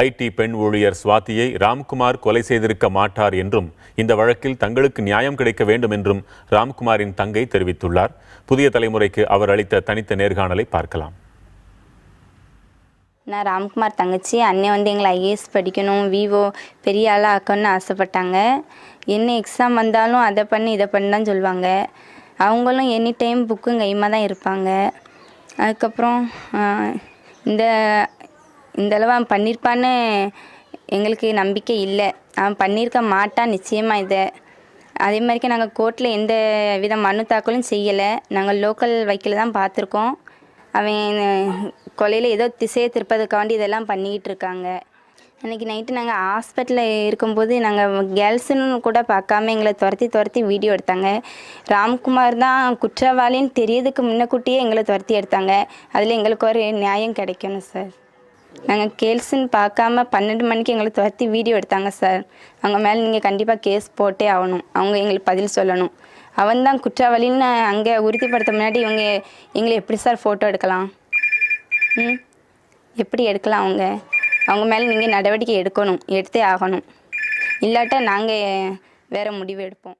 ID பெண் ஊழியர் சுவாதியை ராம்குமார் கொலை செய்திருக்க மாட்டார் என்றும் இந்த வழக்கில் தங்களுக்கு நியாயம் கிடைக்க வேண்டும் என்றும் ராம்குமாரின் தங்கை தெரிவித்துள்ளார். புதிய தலைமுறைக்கு அவர் அளித்த தனித்த நேர்காணலை பார்க்கலாம். நான் ராம்குமார் தங்கச்சி. அண்ணன் எங்களை ஐஏஎஸ் படிக்கணும், விவோ பெரிய ஆளாக ஆக்கணும்னு ஆசைப்பட்டாங்க. என்ன எக்ஸாம் வந்தாலும் அதை பண்ணி இதை பண்ணி தான் சொல்லுவாங்க. அவங்களும் எனி டைம் புக்கும் கைமாக தான் இருப்பாங்க. அதுக்கப்புறம் இந்த அளவு அவன் பண்ணியிருப்பான்னு எங்களுக்கு நம்பிக்கை இல்லை. அவன் பண்ணியிருக்க மாட்டான் நிச்சயமாக. அதே மாதிரிக்கு நாங்கள் கோர்ட்டில் எந்த வித மனு தாக்கலும் செய்யலை. நாங்கள் லோக்கல் வக்கீல் தான் பார்த்துருக்கோம். அவன் கொலையில் ஏதோ திசையை திருப்பதுக்காண்டி இதெல்லாம் பண்ணிக்கிட்டு இருக்காங்க. அன்றைக்கி நைட்டு நாங்கள் ஹாஸ்பிட்டலில் இருக்கும்போது நாங்கள் கேர்ள்ஸுன்னு கூட பார்க்காம எங்களை துரத்தி வீடியோ எடுத்தாங்க. ராம்குமார் தான் குற்றவாளின்னு தெரியறதுக்கு முன்னக்கூட்டியே எங்களை துரத்தி எடுத்தாங்க. அதில் எங்களுக்கு ஒரு நியாயம் கிடைக்கணும் சார். நாங்கள் கேர்ள்ஸுன்னு பார்க்காம 12 மணிக்கு எங்களை துரத்தி வீடியோ எடுத்தாங்க சார். அவங்க மேலே நீங்கள் கண்டிப்பாக கேஸ் போட்டே ஆகணும். அவங்க எங்களுக்கு பதில் சொல்லணும். அவன் தான் குற்றவாளின்னு அங்கே உறுதிப்படுத்த முன்னாடி எங்களை எப்படி சார் ஃபோட்டோ எடுக்கலாம்? எப்படி எடுக்கலாம்? அவங்க மேலே நீங்கள் நடவடிக்கை எடுக்கணும், எடுத்தே ஆகணும். இல்லாட்டா நாங்கள் வேறு முடிவு எடுப்போம்.